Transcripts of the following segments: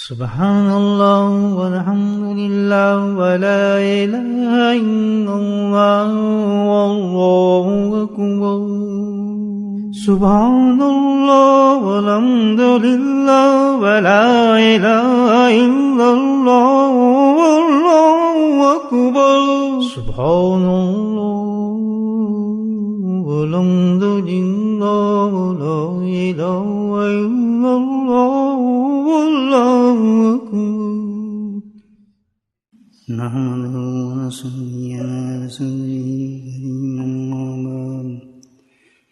سبحان اللہ والحمد للہ ولا الہ الا اللہ واللہ اکبر سبحان اللہ والحمد للہ ولا الہ الا اللہ واللہ اکبر سبحان اللہ والحمد للہ ولا الہ الا اللہ واللہ اکبر نحمده ونصلي على رسوله الكريم أما بعد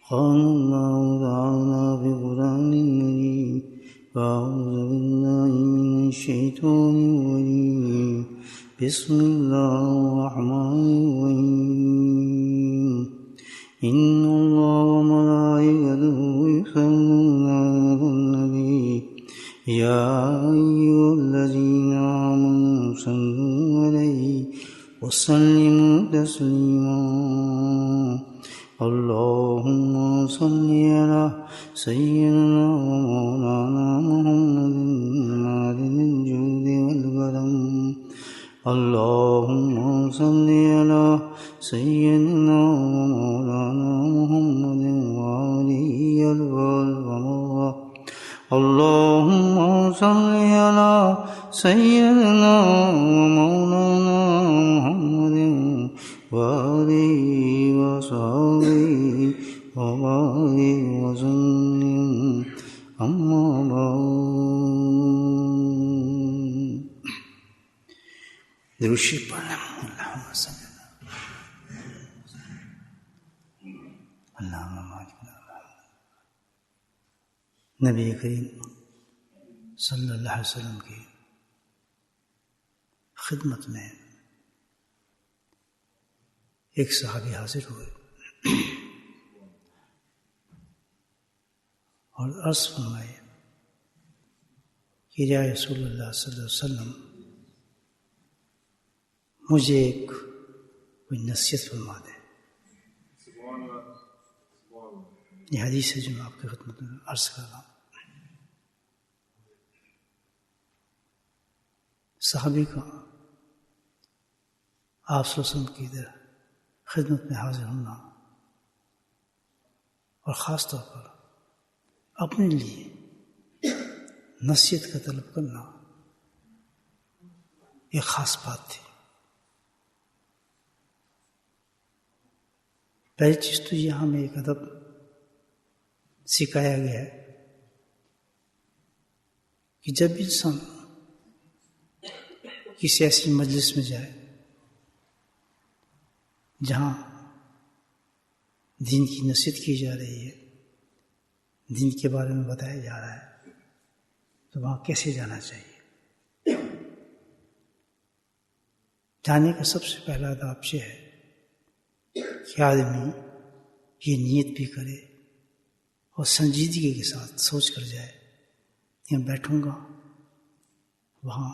قال الله تعالى في القرآن الكريم أعوذ بالله من الشيطان الرجيم بسم الله الرحمن الرحيم إن الله وملائكته يصلون على النبي يا أيها الذين آمنوا صلوا عليه وسلموا تسليما اللهم صل على سيدنا ومولانا محمد معدن الجود والكرم اللهم صل على سيدنا ومولانا محمد وعلي الغالب اللهم صل على سيدنا ومولانا محمد وآله وصحبه وبارك وسلم أما بعد درود شریف پڑھنا اللہم صل نبی کریم صلی اللہ علیہ وسلم کی خدمت میں ایک صحابی حاضر ہوئے اور عرض فرمائے کہ یا رسول اللہ صلی اللہ علیہ وسلم مجھے ایک کوئی نصیحت فرما دیں. یہ حدیث ہے جو میں آپ کی خدمت میں عرض کر رہا ہوں. صحابی کا آپ صلی اللہ علیہ وسلم کی خدمت میں حاضر ہونا اور خاص طور پر اپنے لیے نصیحت کا طلب کرنا ایک خاص بات تھی. پہلی چیز تو یہ ہمیں ایک ادب سکھایا گیا ہے کہ جب انسان کسی ایسی مجلس میں جائے جہاں دین کی نصیحت کی جا رہی ہے، دین کے بارے میں بتایا جا رہا ہے، تو وہاں کیسے جانا چاہیے. جانے کا سب سے پہلا آداب یہ ہے کہ آدمی یہ نیت بھی کرے اور سنجیدگی کے ساتھ سوچ کر جائے کہ میں بیٹھوں گا، وہاں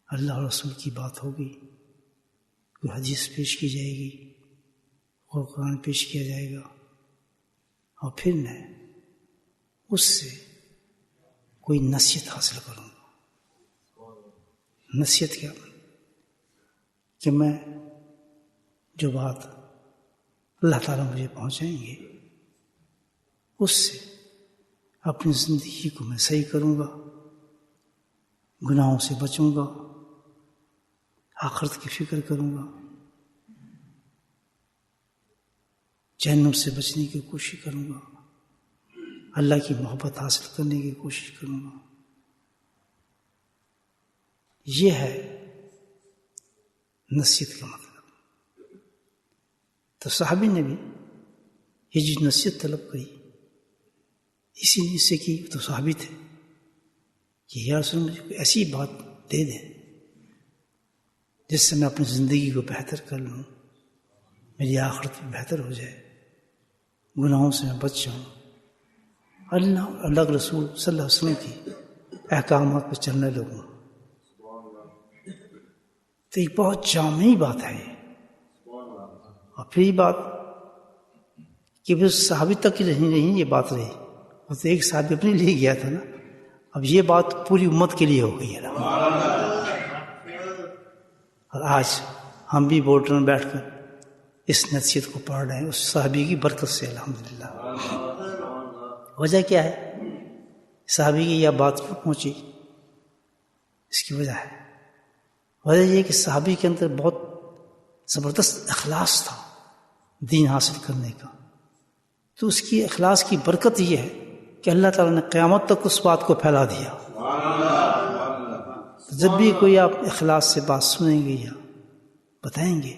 اللہ اور رسول کی بات ہوگی، کوئی حدیث پیش کی جائے گی، کوئی قرآن پیش کیا جائے گا، اور پھر میں اس سے کوئی نصیحت حاصل کروں گا. نصیحت کیا کہ میں جو بات اللہ تعالیٰ مجھے پہنچائیں گے اس سے اپنی زندگی کو میں صحیح کروں گا، گناہوں سے بچوں گا، آخرت کی فکر کروں گا، جہنم سے بچنے کی کوشش کروں گا، اللہ کی محبت حاصل کرنے کی کوشش کروں گا. یہ ہے نصیحت کا مطلب. تو صحابی نے بھی یہ جو نصیحت طلب کری اسی نیت سے کی، تو صحابی تھے کہ یا رسول اللہ مجھے کوئی ایسی بات دے دیں جس سے میں اپنی زندگی کو بہتر کر لوں، میری آخرت بھی بہتر ہو جائے، گناہوں سے میں بچ جاؤں، اللہ اور اللہ کے رسول صلی اللہ علیہ وسلم کی احکامات پہ چلنے لگوں. تو ایک بہت جامعی بات ہے یہ. اور پھر یہ بات کہ بس صحابی تک ہی نہیں یہ بات رہی، وہ تو ایک صحابی اپنے لیے گیا تھا نا، اب یہ بات پوری امت کے لیے ہو گئی ہے. اور آج ہم بھی بورڈ میں بیٹھ کر اس نصیحت کو پڑھ رہے ہیں اس صحابی کی برکت سے الحمدللہ. وجہ کیا ہے صحابی کی یہ بات کیوں پہنچی؟ اس کی وجہ ہے، وجہ یہ کہ صحابی کے اندر بہت زبردست اخلاص تھا دین حاصل کرنے کا. تو اس کی اخلاص کی برکت یہ ہے کہ اللہ تعالیٰ نے قیامت تک اس بات کو پھیلا دیا. جب بھی کوئی آپ اخلاص سے بات سنیں گے یا بتائیں گے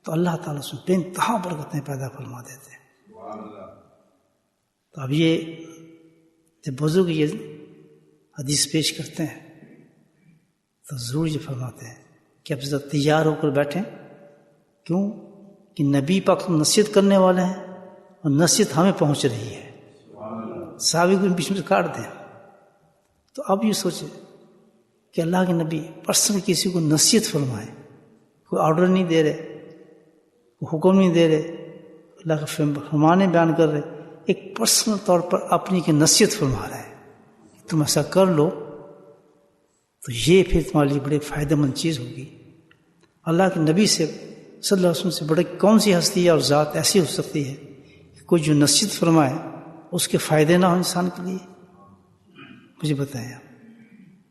تو اللہ تعالیٰ اس میں بے انتہا برکتیں پیدا فرما دیتے ہیں. تو اب یہ جب بزرگ یہ حدیث پیش کرتے ہیں تو ضرور یہ فرماتے ہیں کہ اب ذرا تیار ہو کر بیٹھیں. کیوں کہ نبی پاک نصیحت کرنے والے ہیں اور نصیحت ہمیں پہنچ رہی ہے. صحابی کو بیچ میں کاٹ دیں. تو اب یہ سوچیں کہ اللہ کے نبی پرسنل کسی کو نصیحت فرمائیں، کوئی آرڈر نہیں دے رہے، کوئی حکم نہیں دے رہے، اللہ کا فرمانے بیان کر رہے، ایک پرسنل طور پر اپنی کی نصیحت فرما رہا ہے تم ایسا کر لو. تو یہ پھر تمہارے لیے بڑے فائدہ مند چیز ہوگی. اللہ کے نبی سے صلی اللہ علیہ وسلم سے بڑے کون سی ہستی ہے اور ذات ایسی ہو سکتی ہے کہ کوئی جو نصیحت فرمائے اس کے فائدے نہ ہو انسان کے لیے؟ مجھے بتائیں آپ.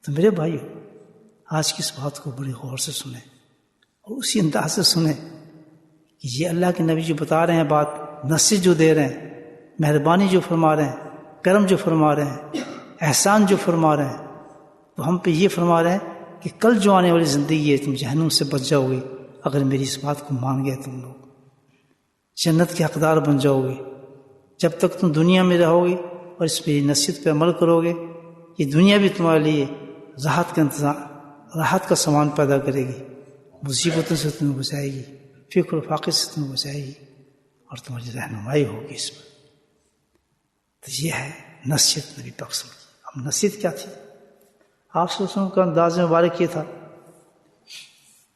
تو میرے بھائیو آج کی اس بات کو بڑے غور سے سنیں اور اسی انداز سے سنیں کہ یہ اللہ کے نبی جو بتا رہے ہیں بات، نصیحت جو دے رہے ہیں، مہربانی جو فرما رہے ہیں، کرم جو فرما رہے ہیں، احسان جو فرما رہے ہیں، تو ہم پہ یہ فرما رہے ہیں کہ کل جو آنے والی زندگی ہے تم جہنم سے بچ جاؤ گے اگر میری اس بات کو مان گئے. تم لوگ جنت کے حقدار بن جاؤ گے. جب تک تم دنیا میں رہو گے اور اس میری نصیحت پہ عمل کرو گے یہ دنیا بھی تمہارے لیے راحت کا سامان پیدا کرے گی، مصیبتوں سے تمہیں بچائے گی، فکر و فاقے سے تمہیں بچائے گی اور تمہاری رہنمائی ہوگی اس میں. تو یہ ہے نصیحت نبی پاک صلی اللہ علیہ وسلم. اب نصیحت کیا تھی؟ آپ صلی اللہ علیہ وسلم کا انداز مبارک یہ تھا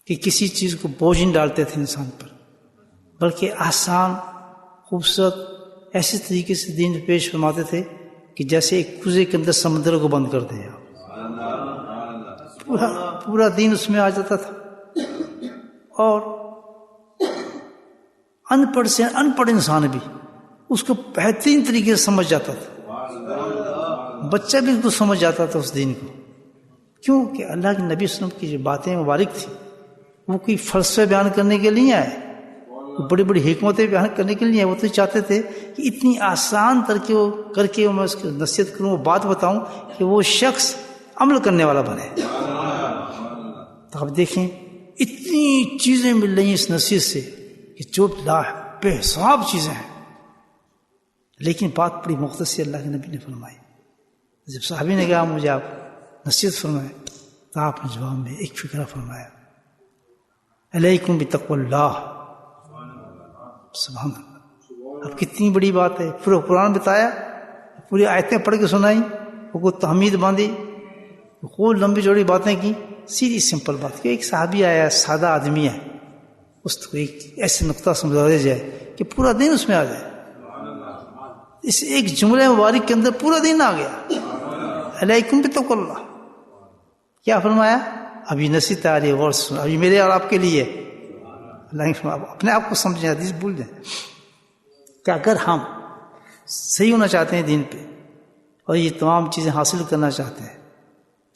کہ کسی چیز کو بوجھ نہیں ڈالتے تھے انسان پر، بلکہ آسان خوبصورت ایسے طریقے سے دین پیش فرماتے تھے کہ جیسے ایک کوزے کے اندر سمندر کو بند کر دیں. پورا دین اس میں آ جاتا تھا اور ان پڑھ سے ان پڑھ انسان بھی اس کو بہترین طریقے سے سمجھ جاتا تھا. بچہ بھی اس کو سمجھ جاتا تھا اس دین کو. کیوں کہ اللہ کے نبی صلی اللہ علیہ وسلم کی جو باتیں مبارک تھیں وہ کوئی فلسفے بیان کرنے کے لیے آئے، بڑی بڑی حکمتیں بیان کرنے کے لیے. وہ تو چاہتے تھے کہ اتنی آسان کر کے میں اس کی نصیحت کروں، وہ بات بتاؤں کہ وہ شخص عمل کرنے والا بنے. تو آپ دیکھیں اتنی چیزیں مل رہی ہیں اس نصیحت سے کہ جو بے حساب چیزیں ہیں، لیکن بات بڑی مختصر اللہ کے نبی نے فرمائی. جب صحابی نے کہا مجھے آپ نصیحت فرمائے تو آپ نے جواب میں ایک فکرہ فرمایا، علیکم بتقوی اللہ. سبحان اللہ. اب کتنی بڑی بات ہے. پورا قرآن بتایا، پوری آیتیں پڑھ کے سنائی، وہ تحمید باندھی، خوب لمبی چوڑی باتیں کی. سیدھی سمپل بات کہ ایک صحابی آیا، سادہ آدمی ہے، اس کو ایک ایسے نقطہ سمجھا دیا جائے کہ پورا دن اس میں آ جائے. اس ایک جملے مبارک کے اندر پورا دن آ گیا. علیکم بتقوی اللہ. کیا فرمایا؟ ابھی نصیحت آ رہی ہے، غور سے سنو، ابھی میرے اور آپ کے لیے. اللہ نے فرمایا اپنے آپ کو سمجھیں، حدیث بھول جائیں کہ اگر ہم صحیح ہونا چاہتے ہیں دین پہ اور یہ تمام چیزیں حاصل کرنا چاہتے ہیں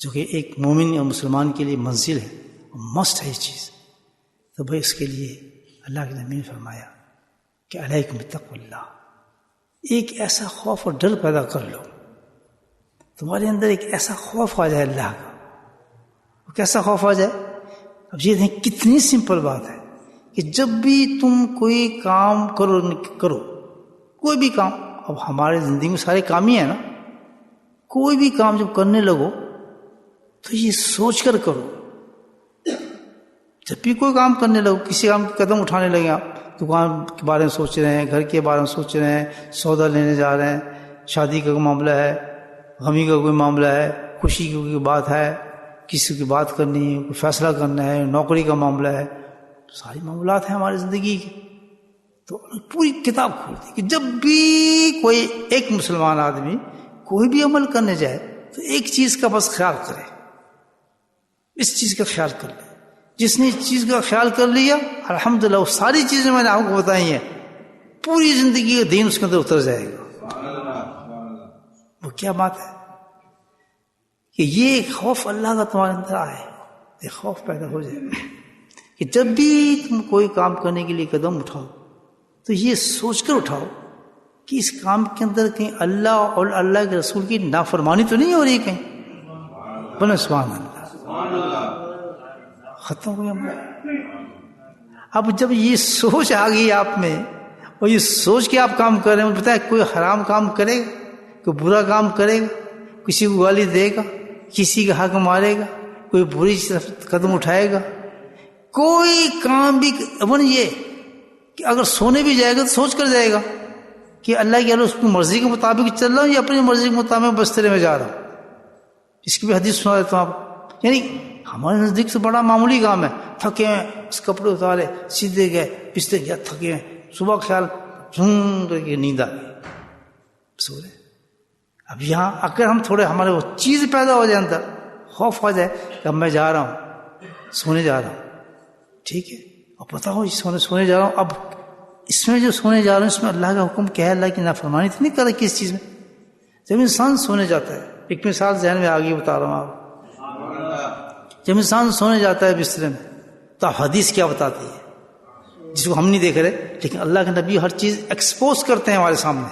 جو کہ ایک مومن اور مسلمان کے لیے منزل ہے، مسٹ ہے یہ چیز، تو بھائی اس کے لیے اللہ کے نبی نے فرمایا کہ علیکم بتقوی اللہ. ایک ایسا خوف اور ڈر پیدا کر لو، تمہارے اندر ایک ایسا خوف آ جائے اللہ کا. وہ کیسا خوف آ جائے؟ اب یہ دیکھیں کتنی سمپل بات ہے کہ جب بھی تم کوئی کام کرو کوئی بھی کام، اب ہمارے زندگی میں سارے کام ہی ہیں نا، کوئی بھی کام جب کرنے لگو تو یہ سوچ کر کرو. جب بھی کوئی کام کرنے لگو، کسی کام کے قدم اٹھانے لگے، آپ دکان کے بارے میں سوچ رہے ہیں، گھر کے بارے میں سوچ رہے ہیں، سودا لینے جا رہے ہیں، شادی کا کوئی معاملہ ہے، غمی کا کوئی معاملہ ہے، خوشی کی کوئی بات ہے، کسی کی بات کرنی ہے، کوئی فیصلہ کرنا ہے، نوکری کا معاملہ ہے، ساری معاملات ہیں ہماری زندگی کے. تو پوری کتاب کھول دی کہ جب بھی کوئی ایک مسلمان آدمی کوئی بھی عمل کرنے جائے تو ایک چیز کا بس خیال کرے، اس چیز کا خیال کر لے. جس نے اس چیز کا خیال کر لیا الحمدللہ، وہ ساری چیزیں میں نے آپ کو بتائی ہیں، پوری زندگی کا دین اس کے اندر اتر جائے گا. وہ کیا بات ہے کہ یہ خوف اللہ کا تمہارے اندر آئے، یہ خوف پیدا ہو جائے کہ جب بھی تم کوئی کام کرنے کے لیے قدم اٹھاؤ تو یہ سوچ کر اٹھاؤ کہ اس کام کے اندر کہیں اللہ اور اللہ کے رسول کی نافرمانی تو نہیں ہو رہی کہیں. بولے سبحان اللہ. ختم ہو گیا. اب جب یہ سوچ آ گئی آپ میں اور یہ سوچ کے آپ کام کر رہے ہیں، پتہ ہے کوئی حرام کام کرے گا، کوئی برا کام کرے گا، کسی کو گالی دے گا، کسی کا حق مارے گا، کوئی بری طرف قدم اٹھائے گا، کوئی کام بھی یہ کہ اگر سونے بھی جائے گا تو سوچ کر جائے گا کہ اللہ کی اس کی مرضی کے مطابق چل رہا ہوں یا اپنی مرضی کے مطابق بسترے میں جا رہا ہوں. اس کی بھی حدیث سنا دیتا ہوں آپ. یعنی ہمارے نزدیک سے بڑا معمولی کام ہے، تھکے ہیں اس کپڑے اتارے سیدھے گئے بستر گیا، تھکے ہیں، صبح خیال جھوم کر کے نیند آ گئی، سو رہے. اب یہاں اگر ہم تھوڑے ہمارے وہ چیز پیدا ہو جائے اندر، خوف آ جائے کہ اب میں جا رہا ہوں سونے جا رہا ہوں، ٹھیک ہے، اور پتا ہو سونے جا رہا ہوں، اب اس میں جو سونے جا رہا ہوں اس میں اللہ کا حکم کیا ہے، اللہ کی نافرمانی تو نہیں کر رہا کس چیز میں. جب انسان سونے جاتا ہے، ایک مثال ذہن میں آگے بتا رہا ہوں آپ، جب انسان سونے جاتا ہے بسترے میں تو حدیث کیا بتاتی ہے جس کو ہم نہیں دیکھ رہے لیکن اللہ کے نبی ہر چیز ایکسپوز کرتے ہیں ہمارے سامنے.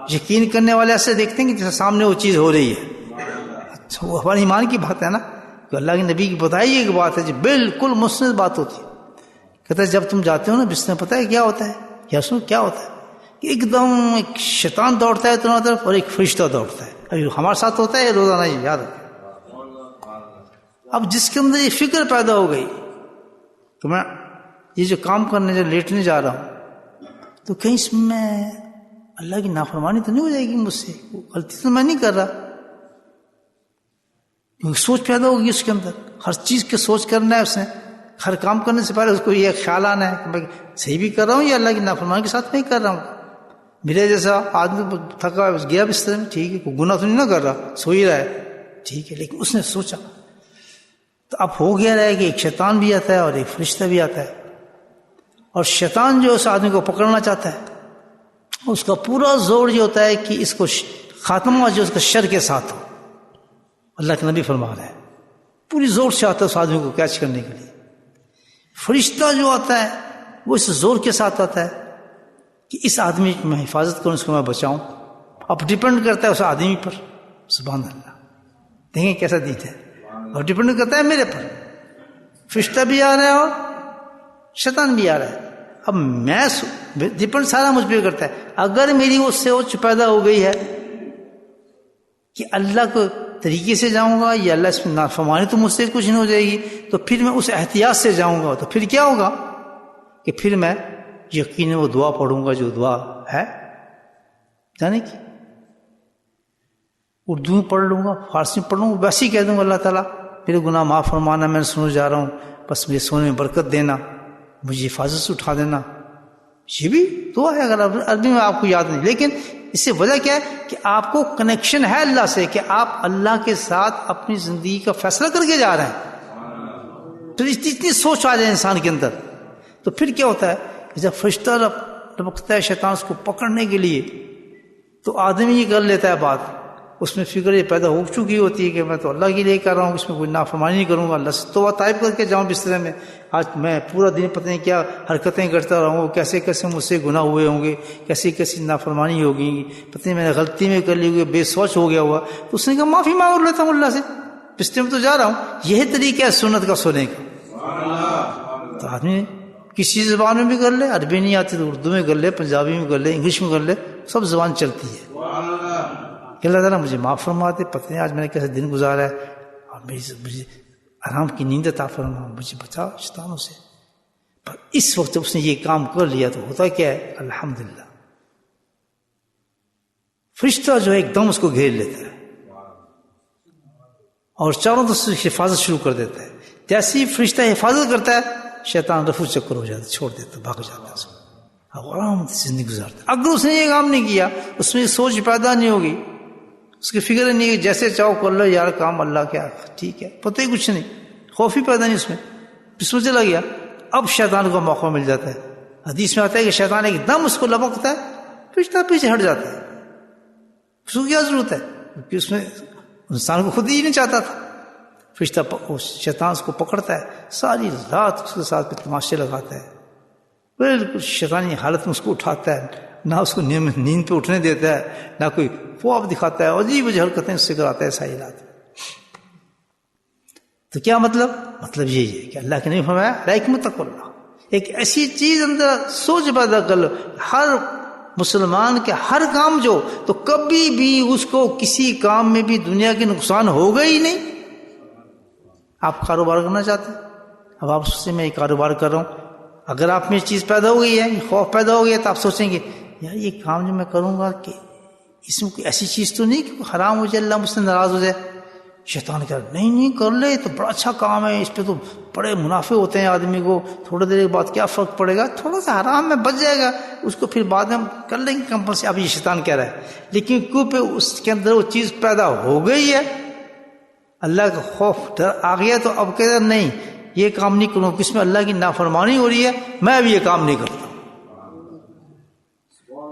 یقین کرنے والے ایسے دیکھتے ہیں کہ جیسے سامنے وہ چیز ہو رہی ہے. اچھا وہ ہمارے ایمان کی بات ہے نا، کہ اللہ کے نبی کی بتائی ایک بات ہے جو بالکل مسند بات ہوتی ہے. کہتا ہے جب تم جاتے ہو نا بستر میں، پتہ ہے کیا ہوتا ہے، یا سنو کیا ہوتا ہے کہ ایک دم ایک شیطان دوڑتا ہے تمہاری طرف اور ایک فرشتہ دوڑتا ہے. ابھی ہمارے ساتھ ہوتا ہے روزانہ، ہی یاد رکھیں. اب جس کے اندر یہ فکر پیدا ہو گئی کہ میں یہ جو کام کرنے جو لیٹنے جا رہا ہوں تو کہیں اس میں اللہ کی نافرمانی تو نہیں ہو جائے گی مجھ سے، غلطی تو میں نہیں کر رہا. سوچ پیدا ہوگی اس کے اندر، ہر چیز کے سوچ کرنا ہے اس نے، ہر کام کرنے سے پہلے اس کو یہ خیال آنا ہے کہ میں صحیح بھی کر رہا ہوں یا اللہ کی نافرمانی کے ساتھ میں ہی کر رہا ہوں. میرے جیسا آدمی تھکا گیا بستر میں، ٹھیک ہے، کوئی گناہ تو نہیں نہ کر رہا، سو ہی رہا ہے، ٹھیک ہے، لیکن اس نے سوچا تو اب ہو گیا رہے کہ ایک شیطان بھی آتا ہے اور ایک فرشتہ بھی آتا ہے. اور شیطان جو اس آدمی کو پکڑنا چاہتا ہے، اس کا پورا زور یہ ہوتا ہے کہ اس کو خاتمہ جو اس کا شر کے ساتھ ہو. اللہ کے نبی فرما رہے ہیں پوری زور سے آتا ہے اس آدمی کو کیچ کرنے کے لیے. فرشتہ جو آتا ہے وہ اس زور کے ساتھ آتا ہے کہ اس آدمی کی میں حفاظت کروں، اس کو میں بچاؤں. اب ڈپینڈ کرتا ہے اس آدمی پر. سبحان اللہ، دیکھیں کیسا دین ہے. اور ڈپینڈ کرتا ہے میرے پر، فرشتہ بھی آ رہا ہے اور شیطان بھی آ رہا ہے. اب میں ڈپینڈ سارا مجھ پہ کرتا ہے. اگر میری اس سے سوچ پیدا ہو گئی ہے کہ اللہ کو طریقے سے جاؤں گا یا اللہ اس میں نافرمانی تو مجھ سے کچھ نہیں ہو جائے گی، تو پھر میں اس احتیاط سے جاؤں گا. تو پھر کیا ہوگا کہ پھر میں یقیناً وہ دعا پڑھوں گا جو دعا ہے، جانے کی اردو میں پڑھ لوں گا، فارسی میں پڑھ لوں گا، ویسے ہی کہہ دوں گا اللہ تعالیٰ میرے گناہ معاف فرمانا، میں سونے جا رہا ہوں، بس مجھے سونے میں برکت دینا، مجھے حفاظت سے اٹھا دینا. یہ بھی دعا ہے، اگر عربی میں آپ کو یاد نہیں، لیکن اس سے وجہ کیا ہے کہ آپ کو کنیکشن ہے اللہ سے، کہ آپ اللہ کے ساتھ اپنی زندگی کا فیصلہ کر کے جا رہے ہیں. تو اتنی سوچ آ جائے انسان کے اندر، تو پھر کیا ہوتا ہے کہ جب فرشتہ لپکتا ہے شیطان اس کو پکڑنے کے لیے، تو آدمی یہ کر لیتا ہے بات، اس میں فکر یہ پیدا ہو چکی ہوتی ہے کہ میں تو اللہ کے لیے کر رہا ہوں، اس میں کوئی نافرمانی نہیں کروں گا، اللہ سے توبہ طائب کر کے جاؤں بسترے میں. آج میں پورا دن پتہ نہیں کیا حرکتیں کرتا رہوں، کیسے کیسے مجھ سے گناہ ہوئے ہوں گے، کیسی کیسی نافرمانی ہوگی، پتہ نہیں میں نے غلطی میں کر لی ہوگی، بے سوچ ہو گیا ہوا. تو اس نے کہا معافی مانگ لیتا ہوں اللہ سے، بسترے میں تو جا رہا ہوں. یہی طریقہ ہے سنت کا سونے کا. تو آدمی کسی زبان میں بھی کر لے، عربی نہیں آتی تو اردو میں کر لے، پنجابی میں کر لے، انگلش میں کر لے، سب زبان چلتی ہے. کہ اللہ تعالیٰ مجھے معاف فرما دے، پتہ نہیں آج میں نے کیسے دن گزارا ہے، اور مجھے آرام کی نیند عطا فرما، مجھے بچا شیطانوں سے. پر اس وقت جب اس نے یہ کام کر لیا تو ہوتا کیا ہے، الحمدللہ فرشتہ جو ہے ایک دم اس کو گھیر لیتا ہے اور چاروں طرف سے حفاظت شروع کر دیتا ہے. جیسے ہی فرشتہ حفاظت کرتا ہے، شیطان رفو چکر ہو جاتا ہے، چھوڑ دیتا ہے، بھاگ جاتا ہے اس کو، آرام سے زندگی گزارتا ہے. اگر اس نے یہ کام نہیں کیا، اس میں سوچ پیدا نہیں ہوگی اس کی فکر ہی نہیں ہے، جیسے چاہو کر لو یار کام، اللہ کیا ٹھیک ہے، پتہ ہی کچھ نہیں، خوف ہی پیدا نہیں اس میں چلا گیا. اب شیطان کو موقع مل جاتا ہے. حدیث میں آتا ہے کہ شیطان ایک دم اس کو لپکتا ہے، فرشتہ پیچھے ہٹ جاتا ہے. اس کو کیا ضرورت ہے، کیونکہ اس میں انسان کو خود ہی نہیں چاہتا تھا. فرشتہ شیطان اس کو پکڑتا ہے، ساری رات اس کے ساتھ تماشے لگاتا ہے، بالکل شیطانی حالت میں اس کو اٹھاتا ہے، نہ اس کو نیند پہ اٹھنے دیتا ہے، نہ کوئی خواب دکھاتا ہے، عجیب عجیب حرکتیں اس سے کراتا ہے ساری رات. تو کیا مطلب یہی ہے کہ اللہ کے نہیں فرمایا حکمت اللہ، ایک ایسی چیز اندر سوچ پیدا کر لو. ہر مسلمان کے ہر کام جو تو کبھی بھی اس کو کسی کام میں بھی دنیا کے نقصان ہوگا ہی نہیں. آپ کاروبار کرنا چاہتے ہیں، اب آپ سوچیں میں یہ کاروبار کر رہا ہوں، اگر آپ میں چیز پیدا ہو گئی ہے، خوف پیدا ہو گیا، تو آپ سوچیں گے یار یہ کام جو میں کروں گا کہ اس میں کوئی ایسی چیز تو نہیں کہ حرام ہو جائے، اللہ مجھ سے ناراض ہو جائے. شیطان کہہ رہا نہیں کر لے، تو بڑا اچھا کام ہے، اس پہ تو بڑے منافع ہوتے ہیں آدمی کو، تھوڑی دیر کے بعد کیا فرق پڑے گا، تھوڑا سا حرام میں بچ جائے گا، اس کو پھر بعد میں ہم کر لیں گے کمپلسری. اب یہ شیطان کہہ رہا ہے، لیکن کیونکہ اس کے اندر وہ چیز پیدا ہو گئی ہے، اللہ کا خوف ڈر آ گیا، تو اب کہہ رہا نہیں یہ کام نہیں کروں، اس میں اللہ کی نافرمانی ہو رہی ہے، میں اب یہ کام نہیں کرتا.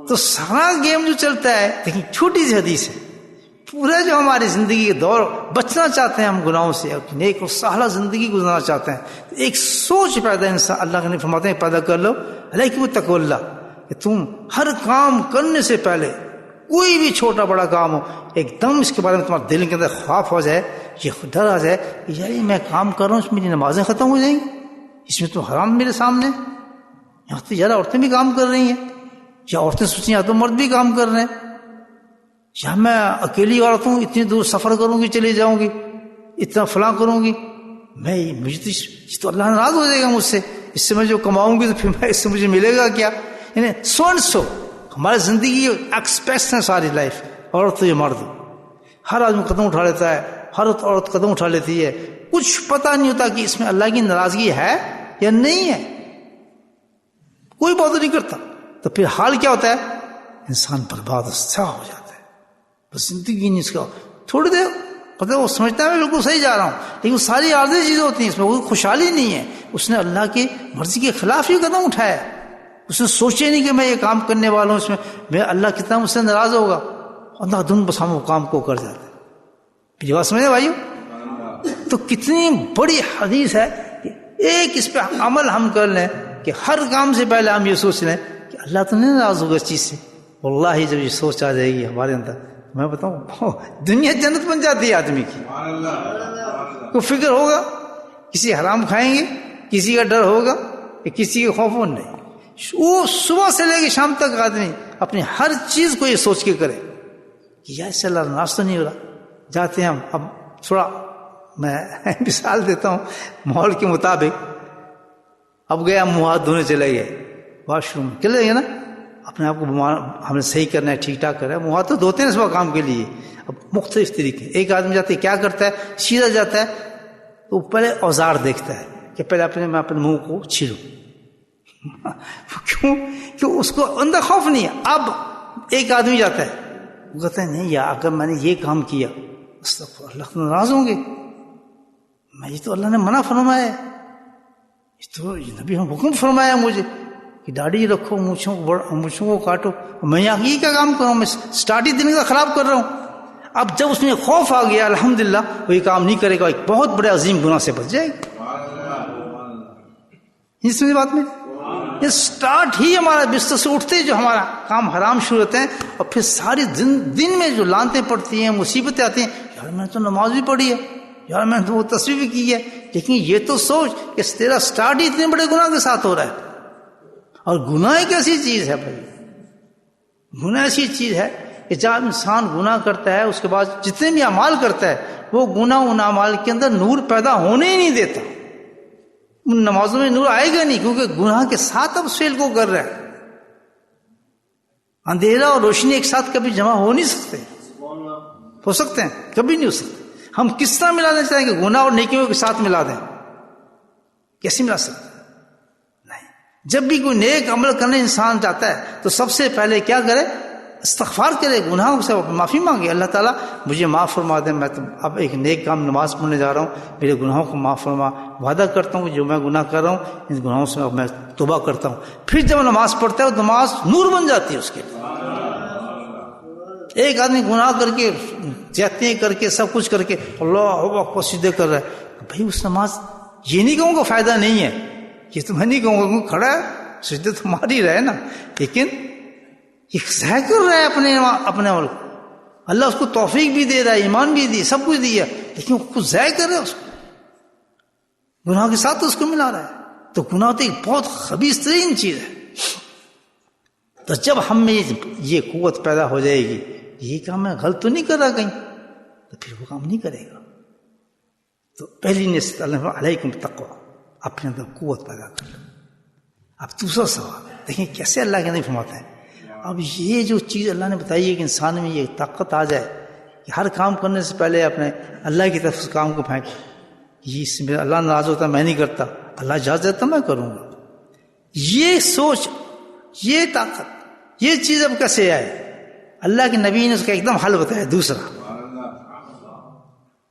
تو سارا گیم جو چلتا ہے، لیکن چھوٹی سی حدیث ہے، پورا جو ہماری زندگی کے دور بچنا چاہتے ہیں ہم گناہوں سے، نیک اور سہلہ زندگی گزارنا چاہتے ہیں، تو ایک سوچ پیدا انسان، اللہ کے نہیں فرماتے ہیں پیدا کر لو علیکم التقوی اللہ، کہ تم ہر کام کرنے سے پہلے کوئی بھی چھوٹا بڑا کام ہو، ایک دم اس کے بارے میں تمہارے دل کے اندر خوف ہو جائے، یہ ڈر آ جائے کہ یار میں کام کر رہا ہوں، اس میں میری نمازیں ختم ہو جائیں گی، اس میں تو حرام میرے سامنے، یہاں تو یار عورتیں بھی کام کر رہی ہیں، یا عورتیں سوچیں یا تو مرد بھی کام کر رہے ہیں، یا میں اکیلی عورت ہوں، اتنی دور سفر کروں گی، چلی جاؤں گی، اتنا فلاں کروں گی، مجھے تو اللہ ناراض ہو جائے گا مجھ سے، اس سے میں جو کماؤں گی تو پھر اس سے مجھے ملے گا کیا. یعنی سو ہماری زندگی ایکسپیکٹس ہیں ساری لائف، عورت یا مرد، ہر آدمی قدم اٹھا لیتا ہے، ہر عورت قدم اٹھا لیتی ہے، کچھ پتہ نہیں ہوتا کہ اس میں اللہ کی ناراضگی ہے یا نہیں ہے، کوئی بات نہیں کرتا. تو پھر حال کیا ہوتا ہے، انسان برباد ہو جاتا ہے، بس زندگی نہیں اس کا تھوڑی دیر پتہ وہ سمجھتا ہے میں بالکل صحیح جا رہا ہوں، لیکن ساری عارضی چیزیں ہوتی ہیں، اس میں کوئی خوشحالی نہیں ہے، اس نے اللہ کی مرضی کے خلاف ہی قدم اٹھایا ہے، اس نے سوچے نہیں کہ میں یہ کام کرنے والا ہوں، اس میں اللہ کتنا مجھ سے ناراض ہوگا، اللہ دن بس ہم وہ کام کو کر جاتے ہیں. میری بات سمجھے بھائیو؟ تو کتنی بڑی حدیث ہے کہ ایک اس پہ عمل ہم کر لیں کہ ہر کام سے پہلے ہم یہ سوچ لیں کہ اللہ تو نہیں ناراض ہوگا اس چیز سے. واللہ جب یہ سوچ آ جائے گی ہمارے اندر، میں بتاؤں دنیا جنت بن جاتی ہے آدمی کی. کوئی فکر ہوگا، کسی حرام کھائیں گے، کسی کا ڈر ہوگا کہ کسی کے خوف نہیں. وہ صبح سے لے کے شام تک آدمی اپنی ہر چیز کو یہ سوچ کے کرے کہ یا اس سے اللہ ناراض تو نہیں ہو رہا. جاتے ہیں ہم، اب تھوڑا میں مثال دیتا ہوں ماحول کے مطابق، اب گئے ہم منہ ہاتھ دھونے چلے گئے، واش روم چلے گئے نا، اپنے آپ کو ہم نے صحیح کرنا ہے، ٹھیک ٹھاک کرنا ہے، منہ ہاتھ تو دھوتے ہیں صبح کام کے لیے. اب مختلف طریقے، ایک آدمی جاتے کیا کرتا ہے، سیدھا جاتا ہے تو پہلے اوزار دیکھتا ہے کہ پہلے میں اپنے منہ کو چھیلوں. کیوں کہ اس کو اندر خوف نہیں ہے. اب ایک آدمی جاتا ہے، وہ کہتا ہے نہیں یار اگر میں نے یہ کام کیا استغفر اللہ تو ناراض ہوں گے، میں یہ تو اللہ نے منع فرمایا ہے، یہ تو نبی نے حکم فرمایا مجھے کہ داڑھی رکھو، مونچھوں کو کاٹو، میں یہاں یہ کیا کام کر رہا ہوں، میں سٹارٹ ہی دن کا خراب کر رہا ہوں. اب جب اس میں خوف آ گیا الحمدللہ وہ یہ کام نہیں کرے گا، ایک بہت بڑے عظیم گناہ سے بچ جائے گا. اس میں بات میں یہ سٹارٹ ہی ہمارا بستر سے اٹھتے جو ہمارا کام حرام شروع ہوتے ہیں، اور پھر ساری دن میں جو لانتیں پڑتی ہیں، مصیبتیں آتی ہیں، یار میں نے تو نماز بھی پڑھی ہے، یار میں نے تو وہ تصویر بھی کی ہے، لیکن یہ تو سوچ کہ تیرا سٹارٹ ہی اتنے بڑے گناہ کے ساتھ ہو رہا ہے. اور گناہ ایک ایسی چیز ہے بھائی، گناہ ایسی چیز ہے کہ جب انسان گناہ کرتا ہے اس کے بعد جتنے بھی اعمال کرتا ہے وہ گناہ ان اعمال کے اندر نور پیدا ہونے ہی نہیں دیتا. ان نمازوں میں نور آئے گا نہیں، کیونکہ گناہ کے ساتھ اب فعل کو کر رہا ہے. اندھیرا اور روشنی ایک ساتھ کبھی جمع ہو نہیں سکتے، ہو سکتے ہیں کبھی نہیں ہو سکتے. ہم کس طرح ملانا چاہیں کہ گناہ اور نیکیوں کے ساتھ ملا دیں، کیسے ملا سکتے نہیں. جب بھی کوئی نیک عمل کرنے انسان جاتا ہے تو سب سے پہلے کیا کرے، استغفار کرے، گناہوں سے معافی مانگے، اللہ تعالیٰ مجھے معاف فرما دے، میں تو اب ایک نیک کام نماز پڑھنے جا رہا ہوں، میرے گناہوں کو معاف فرما، وعدہ کرتا ہوں کہ جو میں گناہ کر رہا ہوں ان گناہوں سے اب میں توبہ کرتا ہوں. پھر جب نماز پڑھتا ہے نماز نور بن جاتی ہے اس کے لیے. ایک آدمی گناہ کر کے زیادتیاں کر کے سب کچھ کر کے اللہ اکبر سیدھے کر رہا ہے، بھائی اس نماز یہ نہیں کہوں گا فائدہ نہیں ہے، یہ تو میں نہیں کہوں گا کھڑا ہے سجدے تو مار ہی رہے نا، لیکن یہ ضائع کر رہا ہے اپنے ملک. اللہ اس کو توفیق بھی دے رہا ہے، ایمان بھی دی، سب کچھ دیا، لیکن وہ کچھ ضائع کر رہا ہے، اس کو گناہ کے ساتھ اس کو ملا رہا ہے. تو گناہ تو ایک بہت خبیث ترین چیز ہے. تو جب ہم میں یہ قوت پیدا ہو جائے گی، یہ کام میں غلط تو نہیں کر رہا کہیں، تو پھر وہ کام نہیں کرے گا. تو پہلی نصیحت اللہ علیکم تقوی، اپنے اندر قوت پیدا کر لو. اب دوسرا سوال دیکھیں کیسے اللہ کے نبی فرماتے ہیں. اب یہ جو چیز اللہ نے بتائی ہے کہ انسان میں یہ طاقت آ جائے کہ ہر کام کرنے سے پہلے اپنے اللہ کی طرف اس کام کو پھینکے، یہ اس میں اللہ ناراض ہوتا میں نہیں کرتا، اللہ اجازت دیتا میں کروں گا. یہ سوچ، یہ طاقت، یہ چیز اب کیسے آئے؟ اللہ کے نبی نے اس کا ایک دم حل بتایا. دوسرا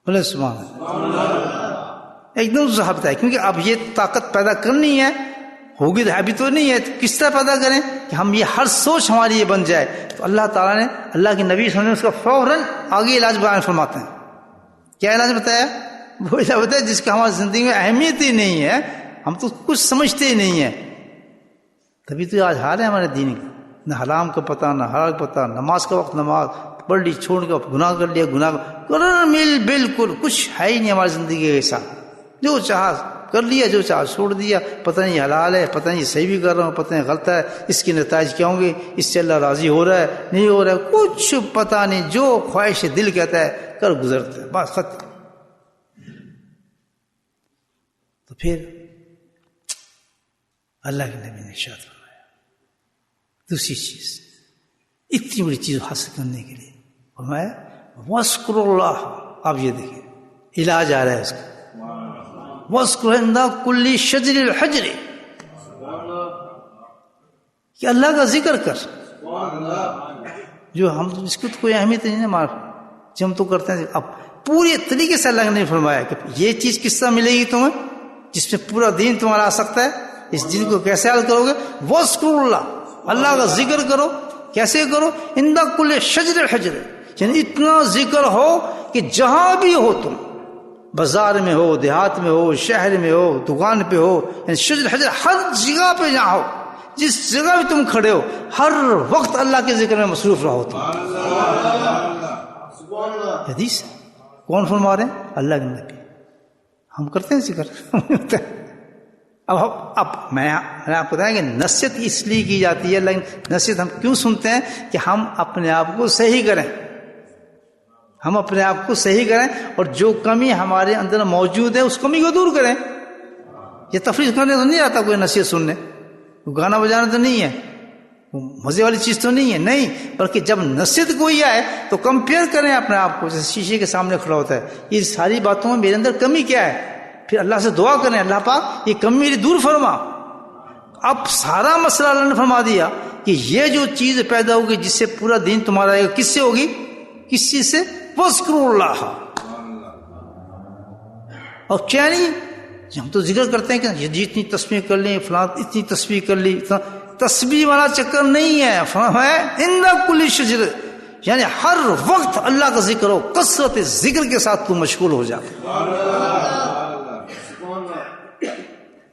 بولے سبحان اللہ، ایک دم دوسرا حل بتایا، کیونکہ اب یہ طاقت پیدا کرنی ہے، ہوگی تو ابھی تو نہیں ہے، تو کس طرح پیدا کریں کہ ہم یہ ہر سوچ ہماری یہ بن جائے. تو اللہ تعالیٰ نے اللہ کے نبی صلی اللہ علیہ وسلم نے اس کا فوراً آگے علاج بیان فرماتے ہیں. کیا علاج بتایا؟ وہ علاج بتایا جس کا ہماری زندگی میں اہمیت ہی نہیں ہے، ہم تو کچھ سمجھتے ہی نہیں ہیں. تبھی تو آج حال ہے ہمارے دین کا، نہ حرام کا پتہ نہ حلال کا پتہ. نماز کا وقت نماز پڑھ لی، چھوڑ کے گناہ کر لیا، گناہ مل بالکل کچھ ہے ہی نہیں ہماری زندگی کے ساتھ. جو چاہا کر لیا، جو چاہا چھوڑ دیا، پتہ نہیں حلال ہے، پتہ نہیں صحیح بھی کر رہا ہوں، پتہ نہیں غلط ہے، اس کے نتائج کیا ہوں گے، اس سے اللہ راضی ہو رہا ہے نہیں ہو رہا ہے، کچھ پتہ نہیں، جو خواہش دل کہتا ہے کر گزرتا ہے، بس ختم. تو پھر اللہ کے نبی نے ارشاد فرمایا دوسری چیز، اتنی بڑی چیز حاصل کرنے کے لیے فرمایا وَاذْكُرُوا اللَّهَ. آپ یہ دیکھیں علاج آ رہا ہے اس کا، وَاذْكُرْ عِنْدَ كُلِّ شَجْرِ الْحَجْرِ، کہ اللہ کا ذکر کر. جو ہم اس کو تو کوئی اہمیت نہیں ہے ہمارا، جو ہم تو کرتے ہیں. اب پورے طریقے سے اللہ نے فرمایا کہ یہ چیز کس طرح ملے گی تمہیں، جس میں پورا دین تمہارا آ سکتا ہے. اس دین کو کیسے حل کرو گے؟ وَاذْكُرُوا اللَّهَ، اللہ کا ذکر کرو. کیسے کرو؟ عِنْدَ كُلِّ شَجْرِ الْحَجْرِ، یعنی اتنا ذکر ہو کہ جہاں بھی ہو تم، بازار میں ہو، دیہات میں ہو، شہر میں ہو، دکان پہ ہو، یعنی شجر حجر ہر جگہ پہ جہاں ہو، جس جگہ بھی تم کھڑے ہو، ہر وقت اللہ کے ذکر میں مصروف رہو تم. حدیث کون فرما رہے ہیں؟ اللہ کے نبی. ہم کرتے ہیں ذکر. اب میں آپ کو بتائیں کہ نصیحت اس لیے کی جاتی ہے، لیکن نصیحت ہم کیوں سنتے ہیں؟ کہ ہم اپنے آپ کو صحیح کریں، ہم اپنے آپ کو صحیح کریں، اور جو کمی ہمارے اندر موجود ہے اس کمی کو دور کریں. یہ تفریح کرنے تو نہیں آتا کوئی نصیحت سننے، گانا بجانا تو نہیں ہے، مزے والی چیز تو نہیں ہے، نہیں، بلکہ جب نصیحت کوئی آئے تو کمپیئر کریں اپنے آپ کو، جیسے شیشے کے سامنے کھڑا ہوتا ہے، یہ ساری باتوں میں میرے اندر کمی کیا ہے، پھر اللہ سے دعا کریں اللہ پاک یہ کمی میری دور فرما. اب سارا مسئلہ اللہ نے فرما دیا کہ یہ جو چیز پیدا ہوگی جس سے پورا دین تمہارا آئے گا، کس سے ہوگی؟ کس چیز سے؟ وَاذْكُرُوا اللَّهَ. اور کیا نہیں، ہم تو ذکر کرتے ہیں کہ یہ اتنی تسبیح کر لیں، فلاں اتنی تسبیح کر لی، تسبیح والا چکر نہیں ہے. فرمایا عِنْدَ كُلِّ شَجْرٍ، یعنی ہر وقت اللہ کا ذکر ہو، کثرت ذکر کے ساتھ تو مشغول ہو جا.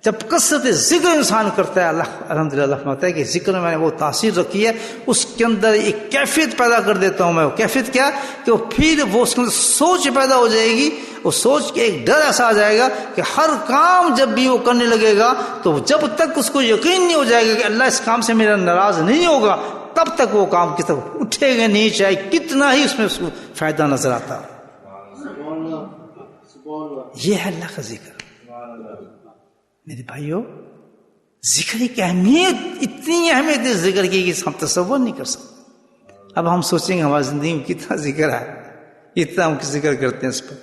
جب کثرت ذکر انسان کرتا ہے، اللہ الحمدللہ اللہ فرماتا ہے کہ ذکر میں نے وہ تاثیر رکھی ہے، اس کے اندر ایک کیفیت پیدا کر دیتا ہوں میں. وہ کیفیت کیا کہ وہ پھر وہ اس کے اندر سوچ پیدا ہو جائے گی، وہ سوچ کے ایک ڈر ایسا آ جائے گا کہ ہر کام جب بھی وہ کرنے لگے گا تو جب تک اس کو یقین نہیں ہو جائے گا کہ اللہ اس کام سے میرا ناراض نہیں ہوگا، تب تک وہ کام کی طرف اٹھے گا نہیں، چاہے کتنا ہی اس میں اس کو فائدہ نظر آتا. یہ ہے اللہ کا ذکر. میرے بھائیو، ذکر کی اہمیت، اتنی اہمیت ہے ذکر کی کہ ہم تصور نہیں کر سکتے. اب ہم سوچیں گے ہماری زندگی میں کتنا ذکر ہے، اتنا ہم ذکر کرتے ہیں اس پر.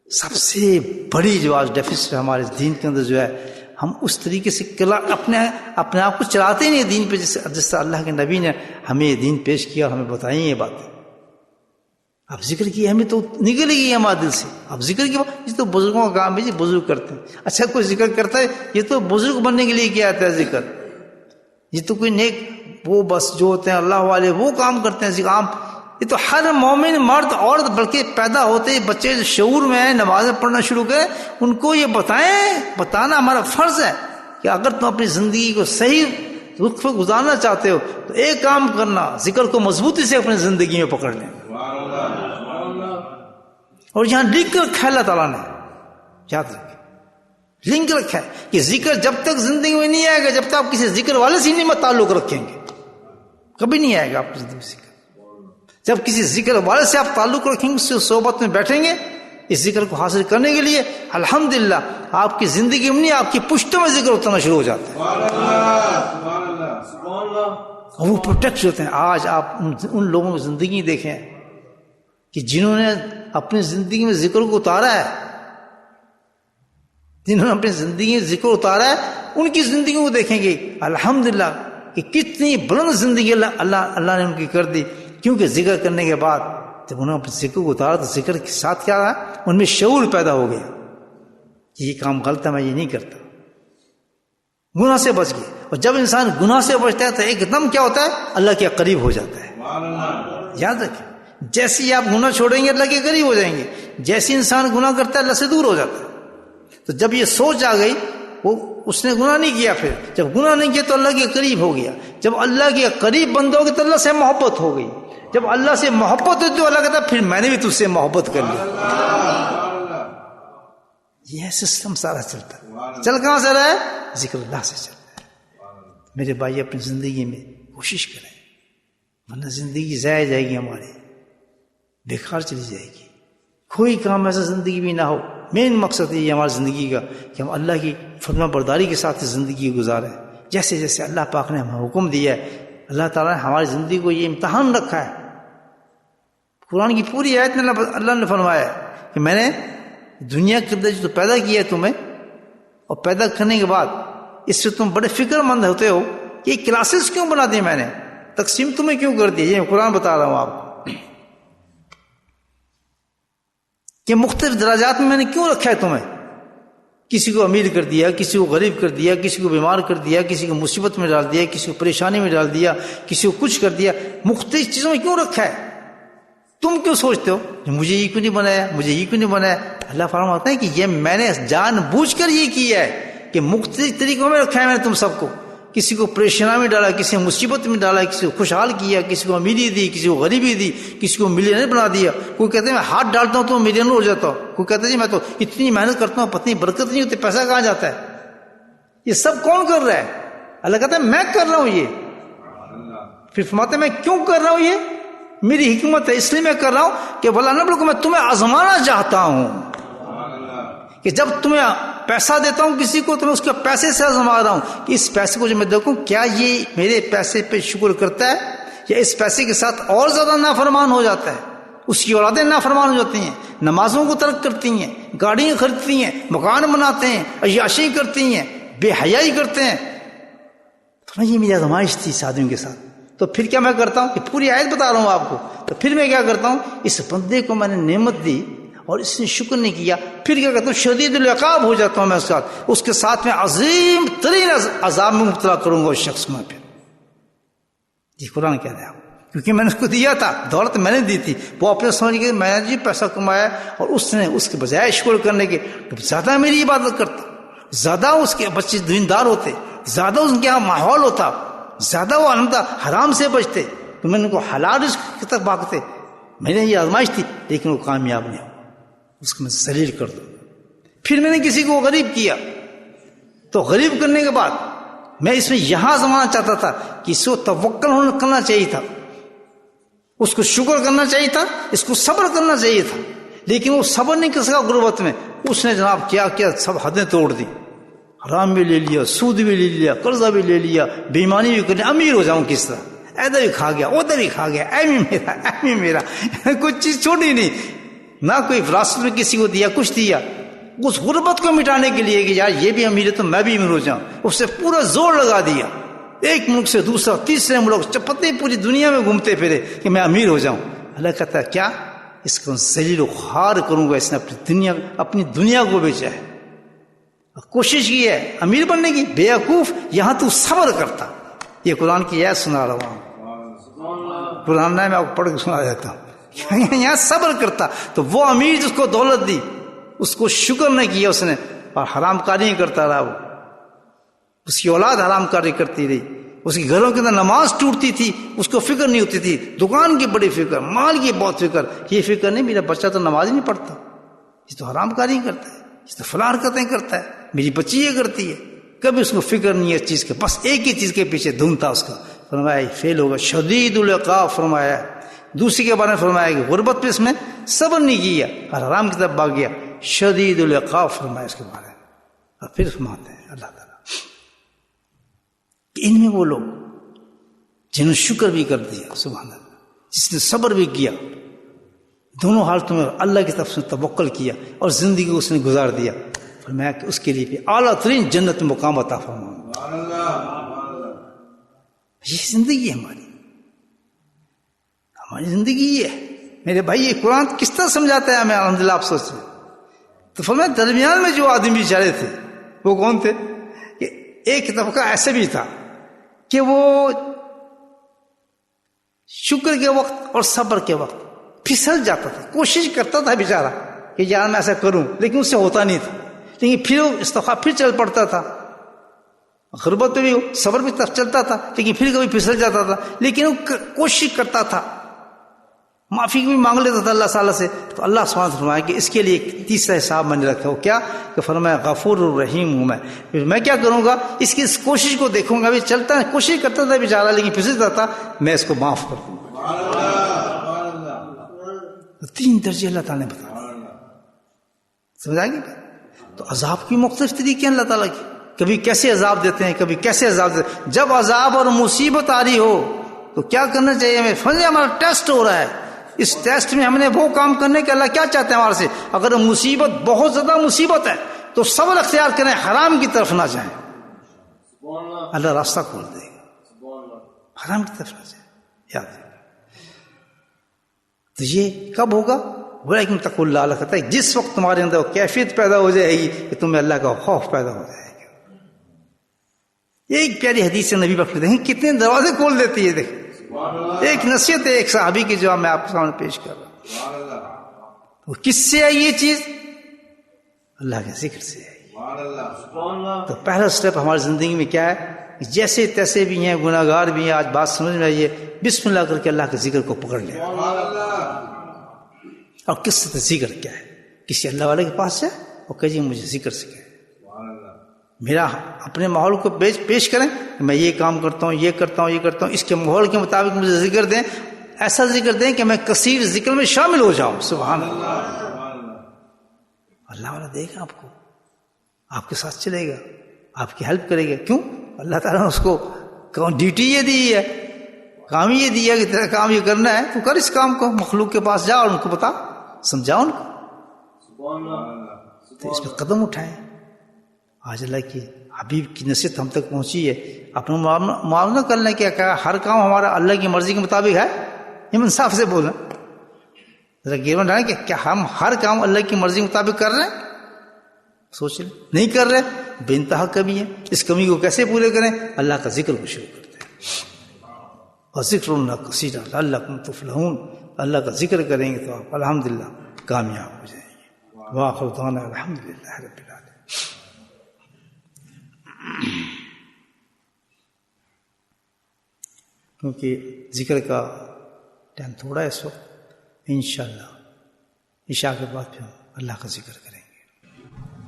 سب سے بڑی جو آج ڈیفیسٹ ہمارے دین کے اندر جو ہے ہم اس طریقے سے اپنے آپ کو چلاتے ہی نہیں دین پہ، جس سے اللہ کے نبی نے ہمیں دین پیش کیا اور ہمیں بتائیں یہ باتیں. اب ذکر کی ہمیں تو نکل گئی ہمارے دل سے. اب ذکر کی یہ تو بزرگوں کا کام ہے جی، بزرگ کرتے ہیں. اچھا کوئی ذکر کرتا ہے، یہ تو بزرگ بننے کے لیے کیا آتا ہے ذکر. یہ تو کوئی نیک وہ بس جو ہوتے ہیں اللہ والے وہ کام کرتے ہیں ذکر عام. یہ تو ہر مومن مرد عورت بلکہ پیدا ہوتے ہی بچے شعور میں ہیں، نمازیں پڑھنا شروع کریں، ان کو یہ بتانا ہمارا فرض ہے کہ اگر تم اپنی زندگی کو صحیح رخ پہ گزارنا چاہتے ہو تو ایک کام کرنا، ذکر کو مضبوطی سے اپنی زندگی میں پکڑ لیں. اور یہاں لکھ کر رکھا ہے اللہ تعالیٰ نے، یاد رکھیں لنک رکھا ہے کہ ذکر جب تک زندگی میں نہیں آئے گا جب تک آپ کسی ذکر والے سے نہیں تعلق رکھیں گے، کبھی نہیں آئے گا آپ کی زندگی میں ذکر. جب کسی ذکر والے سے آپ تعلق رکھیں گے، اس سے صحبت میں بیٹھیں گے اس ذکر کو حاصل کرنے کے لیے، الحمدللہ آپ کی زندگی میں نہیں آپ کی پشتوں میں ذکر اترنا شروع ہو جاتا ہے اور وہ پروٹیکٹ ہوتے ہیں. آج آپ ان لوگوں کی زندگی دیکھیں کہ جنہوں نے اپنی زندگی میں ذکر کو اتارا ہے، جنہوں نے اپنی زندگی میں ذکر اتارا ہے، ان کی زندگی کو دیکھیں گے الحمدللہ کہ کتنی بلند زندگی اللہ نے ان کی کر دی. کیونکہ ذکر کرنے کے بعد جب انہوں نے اپنے ذکر کو اتارا تو ذکر کے ساتھ کیا رہا، ان میں شعور پیدا ہو گیا کہ یہ کام غلط ہے، میں یہ نہیں کرتا. گناہ سے بچ گئے. اور جب انسان گناہ سے بچتا ہے تو ایک دم کیا ہوتا ہے، اللہ کے قریب ہو جاتا ہے. یاد رکھیں جیسے ہی آپ گناہ چھوڑیں گے اللہ کے قریب ہو جائیں گے، جیسے انسان گناہ کرتا ہے اللہ سے دور ہو جاتا ہے. تو جب یہ سوچ آ گئی، وہ اس نے گناہ نہیں کیا، پھر جب گناہ نہیں کیا تو اللہ کے قریب ہو گیا. جب اللہ کے قریب بندہ ہو گیا تو اللہ سے محبت ہو گئی. جب اللہ سے محبت ہوتی تو اللہ کہتا پھر میں نے بھی تجھ سے محبت کر لی. یہ سسٹم سارا چلتا ہے. چل کہاں سے رہا ہے؟ ذکر اللہ سے چل رہا ہے. میرے بھائی اپنی زندگی میں کوشش کریں، ورنہ زندگی ضائع جائے گی، ہماری بیکار چلی جائے گی. کوئی کام ایسا زندگی بھی نہ ہو. مین مقصد یہ ہماری زندگی کا کہ ہم اللہ کی فرما برداری کے ساتھ زندگی گزاریں. جیسے جیسے اللہ پاک نے ہمیں حکم دیا ہے، اللہ تعالیٰ نے ہماری زندگی کو یہ امتحان رکھا ہے. قرآن کی پوری آیت میں اللہ نے فرمایا ہے کہ میں نے دنیا کے اندر جو پیدا کیا ہے تمہیں، اور پیدا کرنے کے بعد اس سے تم بڑے فکر مند ہوتے ہو کہ یہ کلاسز کیوں بنا دی، میں نے تقسیم تمہیں کیوں کر دی. یہ قرآن بتا رہا ہوں آپ کو کہ مختلف درجات میں نے کیوں رکھا ہے تمہیں. کسی کو امیر کر دیا، کسی کو غریب کر دیا، کسی کو بیمار کر دیا، کسی کو مصیبت میں ڈال دیا، کسی کو پریشانی میں ڈال دیا، کسی کو کچھ کر دیا. مختلف چیزوں میں کیوں رکھا ہے؟ تم کیوں سوچتے ہو مجھے یہ کیوں نہیں بنایا، مجھے یہ کیوں نہیں بنایا؟ اللہ فرماتا ہے کہ یہ میں نے جان بوجھ کر یہ کیا ہے کہ مختلف طریقوں میں رکھا ہے میں نے تم سب کو. کسی کو پریشانی میں ڈالا، کسی کو مصیبت میں ڈالا، کسی کو خوشحال کیا، کسی کو امیری دی، کسی کو غریبی دی، کسی کو ملینئر بنا دیا. کوئی کہتے ہیں میں ہاتھ ڈالتا ہوں تو ملینئر ہو جاتا ہوں، کوئی کہتے ہیں جی میں تو اتنی محنت کرتا ہوں پتنی برکت نہیں ہوتی، پیسہ کہاں جاتا ہے. یہ سب کون کر رہا ہے؟ اللہ کہتا ہے میں کر رہا ہوں. یہ پھر فرماتے ہیں میں کیوں کر رہا ہوں؟ یہ میری حکمت ہے، اس لیے میں کر رہا ہوں کہ بھلا نہ میں تمہیں آزمانا چاہتا ہوں کہ جب تمہیں پیسہ دیتا ہوں کسی کو تو میں اس کے پیسے سے آزما رہا ہوں کہ اس پیسے کو جو میں دیکھوں کیا یہ میرے پیسے پہ شکر کرتا ہے یا اس پیسے کے ساتھ اور زیادہ نافرمان ہو جاتا ہے. اس کی اولادیں نافرمان ہو جاتی ہیں، نمازوں کو ترک کرتی ہیں، گاڑیاں خریدتی ہیں، مکان بناتے ہیں، عیاشی کرتی ہیں، بے حیائی کرتے ہیں. تو یہ میری آزمائش تھی اس آدمی کے ساتھ. تو پھر کیا میں کرتا ہوں کہ پوری آیت بتا رہا ہوں آپ کو. تو پھر میں کیا کرتا ہوں، اس بندے کو میں نے نعمت دی اور اس نے شکر نہیں کیا، پھر کیا کرتا ہوں شدید العقاب ہو جاتا ہوں میں اس کے ساتھ میں عظیم ترین عذاب میں مبتلا کروں گا اس شخص کو. پھر یہ قرآن کہہ رہا ہے کیونکہ میں نے اس کو دیا تھا، دولت میں نے دی تھی، وہ اپنے سمجھ کے میں نے جی پیسہ کمایا اور اس نے اس کے بجائے شکر کرنے کے زیادہ میری عبادت کرتا، زیادہ اس کے بچے دیندار ہوتے، زیادہ ان کے یہاں ماحول ہوتا، زیادہ وہ الحمدہ حرام سے بچتے تو میں نے ان کو حلال رزق تک بھاگتے. میں نے یہ آزمائش تھی لیکن وہ کامیاب نہیں ہوا، اس کو میں ذلیل کر دوں. پھر میں نے کسی کو غریب کیا تو غریب کرنے کے بعد میں اس میں یہاں زمانا چاہتا تھا کہ اس کو توکل کرنا چاہیے تھا، اس کو شکر کرنا چاہیے تھا، اس کو صبر کرنا چاہیے تھا، لیکن وہ صبر نہیں کر سکا غربت میں. اس نے جناب کیا کیا سب حدیں توڑ دی، حرام بھی لے لیا، سود بھی لے لیا، قرضہ بھی لے لیا، بےایمانی بھی کرنی. امیر ہو جاؤں کس طرح؟ ادھر بھی کھا گیا ادھر بھی کھا گیا، ایم ہی میرا کوئی چیز چھوڑی نہیں، نہ کوئی وراثت میں کسی کو دیا، کچھ دیا. اس غربت کو مٹانے کے لیے کہ یار یہ بھی امیر ہے تو میں بھی امیر ہو جاؤں، اس سے پورا زور لگا دیا، ایک ملک سے دوسرا تیسرے ملک چپتے پوری دنیا میں گھومتے پھرے کہ میں امیر ہو جاؤں۔ اللہ کہتا ہے کیا اس کو ذلیل و خوار کروں گا، اس نے اپنی دنیا کو بیچا ہے، کوشش کی ہے امیر بننے کی، بے وقوف، یہاں تو صبر کرتا۔ یہ قرآن کی آیت سنا رہا ہوں، قرآن میں آپ کو پڑھ کے سنا دیتا ہوں، یہاں صبر کرتا۔ تو وہ امیر جس کو دولت دی اس کو شکر نہیں کیا اس نے، اور حرام کاری کرتا رہا، وہ اس کی اولاد حرام کاری کرتی رہی، اس کے گھروں کے اندر نماز ٹوٹتی تھی، اس کو فکر نہیں ہوتی تھی، دکان کی بڑی فکر، مال کی بہت فکر، یہ فکر نہیں میرا بچہ تو نماز ہی نہیں پڑھتا، یہ تو حرام کاری کرتا ہے، یہ تو فلاں حرکتیں کرتا ہے، میری بچی یہ کرتی ہے، کبھی اس کو فکر نہیں ہے اس چیز کے، بس ایک ہی چیز کے پیچھے دھومتا اس کا۔ فرمایا فیل ہوگا، شدید العقاب فرمایا۔ دوسری کے بارے میں فرمایا کہ غربت پہ اس میں صبر نہیں کیا اور حرام کی طرف بھاگ گیا، شدید العقاب فرمایا اس کے بارے میں۔ اور پھر فرماتے ہیں اللہ تعالیٰ کہ ان میں وہ لوگ جنہوں نے شکر بھی کر دیا، سبحان اللہ، جس نے صبر بھی کیا، دونوں حالتوں میں اللہ کی طرف سے توکل کیا اور زندگی کو اس نے گزار دیا، فرمایا کہ اس کے لیے بھی اعلیٰ ترین جنت میں مقام عطا فرماؤں۔ یہ زندگی ہے ہماری زندگی یہ ہے میرے بھائی۔ یہ قرآن کس طرح سمجھاتا ہے ہمیں، الحمدللہ آپ سوچیں تو فرمایا درمیان میں جو آدمی بیچارے تھے وہ کون تھے؟ کہ ایک طبقہ ایسے بھی تھا کہ وہ شکر کے وقت اور صبر کے وقت پھسل جاتا تھا، کوشش کرتا تھا بیچارہ کہ یار میں ایسا کروں، لیکن اس سے ہوتا نہیں تھا، لیکن پھر وہ استغفار پھر چل پڑتا تھا، غربت پہ بھی صبر کی طرف چلتا تھا، لیکن پھر کبھی پھسل جاتا تھا، لیکن وہ کوشش کرتا تھا، معافی بھی مانگ لیتا تھا اللہ تعالیٰ سے۔ تو اللہ سبحانہ نے فرمایا کہ اس کے لیے ایک تیسرا حساب میں نے رکھا، وہ کیا کہ فرمایا غفور الرحیم ہوں میں، پھر میں کیا کروں گا، اس کی اس کوشش کو دیکھوں گا، ابھی چلتا ہے کوشش کرتا تھا بیچارہ لیکن پھسلتا تھا، میں اس کو معاف کر دوں گا۔ تین درجے اللہ تعالیٰ نے بتا دیا، سمجھ آئے گی؟ تو عذاب کی مختلف طریقے ہیں اللہ تعالیٰ کی، کبھی کیسے عذاب دیتے ہیں، کبھی کیسے عذاب دیتے ہیں۔ جب عذاب اور مصیبت آ رہی ہو تو کیا کرنا چاہیے ہمیں؟ سمجھے ہمارا ٹیسٹ ہو رہا ہے، اس ٹیسٹ میں ہم نے وہ کام کرنے کے اللہ کیا چاہتے ہیں ہمارے سے۔ اگر مصیبت بہت زیادہ مصیبت ہے تو صبر اختیار کریں، حرام کی طرف نہ جائیں، اللہ راستہ کھول دے گا، حرام کی طرف نہ جائیں، یاد رکھیں۔ تو یہ کب ہوگا؟ ولیکن تقوا اللہ، اللہ کہتا ہے جس وقت تمہارے اندر وہ کیفیت پیدا ہو جائے گی کہ تمہیں اللہ کا خوف پیدا ہو جائے گا۔ ایک پیاری حدیث سے نبی بخش ہیں کتنے دروازے کھول دیتی ہے، دیکھ ایک نصیحت ہے ایک صحابی کی جو میں آپ کے سامنے پیش کر رہا ہوں۔ کس سے آئی یہ چیز؟ اللہ کے ذکر سے آئی۔ تو پہلا سٹیپ ہماری زندگی میں کیا ہے؟ جیسے تیسے بھی ہیں، گناہ گار بھی ہیں، آج بات سمجھ میں آئیے، بسم اللہ کر کے اللہ کے ذکر کو پکڑ لیں۔ اور کس سے ذکر کیا ہے؟ کسی اللہ والے کے پاس جائے اور کہیے مجھے ذکر سکھائے، میرا اپنے ماحول کو پیش کریں کہ میں یہ کام کرتا ہوں، یہ کرتا ہوں، یہ کرتا ہوں، اس کے ماحول کے مطابق مجھے ذکر دیں، ایسا ذکر دیں کہ میں کثیر ذکر میں شامل ہو جاؤں۔ سبحان اللہ، اللہ والا دے گا آپ کو، آپ کے ساتھ چلے گا، آپ کی ہیلپ کرے گا۔ کیوں؟ اللہ تعالیٰ نے اس کو ڈیوٹی یہ دی ہے، کام یہ دیا کہ تیرا کام یہ کرنا ہے، تو کر اس کام کو، مخلوق کے پاس جا اور ان کو بتا، سمجھا ان کو، تو اس پہ قدم اٹھائیں۔ آج اللہ کی حبیب کی نصیحت ہم تک پہنچی ہے، اپنا معاملہ کر لیں کہ کیا ہر کام ہمارا اللہ کی مرضی کے مطابق ہے؟ یہ انصاف سے بولیں، ذرا گیرون ڈالیں کہ کیا ہم ہر کام اللہ کی مرضی کے مطابق کر رہے ہیں؟ سوچ لیں، نہیں کر رہے، بے انتہا کمی ہے۔ اس کمی کو کیسے پورے کریں؟ اللہ کا ذکر کو شروع کرتے ہیں، اور ذکر اللہ کثیرا لعلکم تفلحون، اللہ کا ذکر کریں گے تو آپ الحمدللہ کامیاب ہو جائیں گے۔ وآخر دعوانا الحمدللہ رب العالمین۔ کیونکہ ذکر کا ٹائم تھوڑا ہے اس وقت، انشاءاللہ عشاء کے بعد پھر ہم اللہ کا ذکر کریں گے۔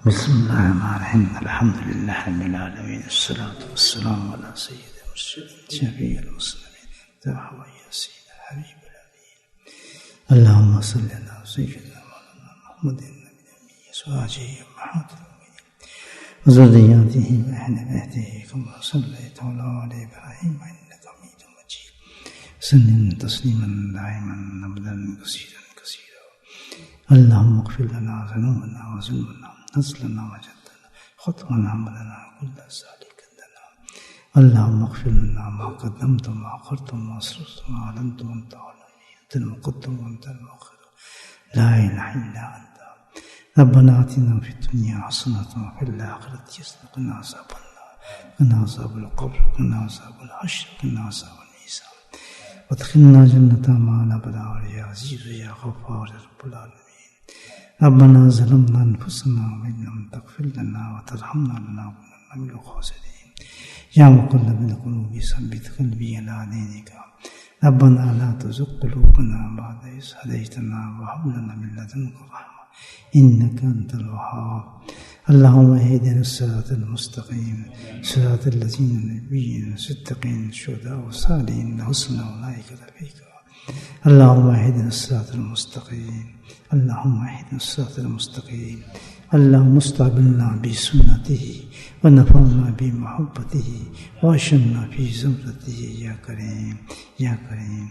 بسم اللہ الرحمن الرحیم، الحمدللہ رب العالمین، الصلاۃ والسلام علی سید المرسلین شفیع المسلمین یاسین حبیب الامین، اللہم صلی علی سیدنا مولانا محمد النبی ازواجہ امہات ذریاتہ واہل بیتہ کما صلیت علی آل ابراہیم انک حمید مجید، وسلم تسلیما دائما ابدا کثیرا کثیرا۔ اللہم اغفر لنا ذنوبنا وذنوبنا نزلنا وجدنا خطونا عملنا كل سالك لنا اللهم اغفر لنا ما قدمت وما أخرت وما أسررت وما أعلنت وأنت أعلم أنت المقدم وأنت المؤخر لا إله إلا أنت ربنا آتنا في الدنيا حسنة وفي الآخرة حسنة وقنا عذاب النار وقنا عذاب القبر وقنا عذاب الحشر وقنا عذاب الميزان وادخلنا جنة مع الأبرار يا عزيز يا غفار يا رب العالمين ربنا ظلمنا أنفسنا وإن لم تغفر لنا وترحمنا لنكونن من الخاسرين يا مقلب القلوب ثبت قلبي على دينك ربنا لا تزغ قلوبنا بعد إذ هديتنا وهب لنا من لدنك رحمة إنك أنت الوهاب اللهم اهدنا الصراط المستقيم صراط الذين نبيين صدقين شهداء وصالحين حسن أولئك رفيقا اللهم اهدنا الصراط المستقيم اللهم اهدنا الصراط المستقيم اللهم استعملنا بسنته ونفعنا بمحبته واشرنا في زمرته يا كريم يا كريم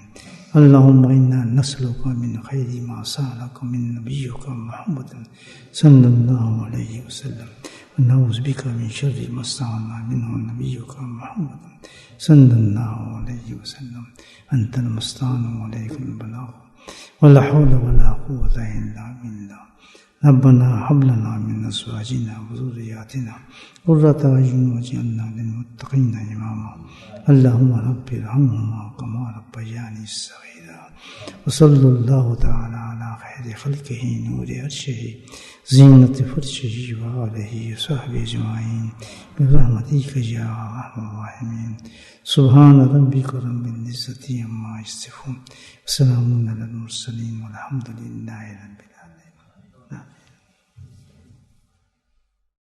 اللهم إنا نسألك من خير ما سألك من نبيك محمد صلى الله عليه وسلم ونعوذ بك من شر ما استعاذ منه نبيك محمد صلى الله عليه وسلم أنت المستعان وعليك البلاغ ولا حول ولا قوة إلا بالله ربنا هب لنا من أزواجنا وذرياتنا قرة أعين واجعلنا للمتقين إماما اللهم رب ارحمهما كما ربياني صغيرا وصلى الله تعالى على خير خلقه نور عرشه زينة فرشه وآله وصحبه أجمعين برحمتك يا أرحم الراحمين سبحان ربك رب العزة عما يصفون وسلام على المرسلين والحمد لله رب العالمين.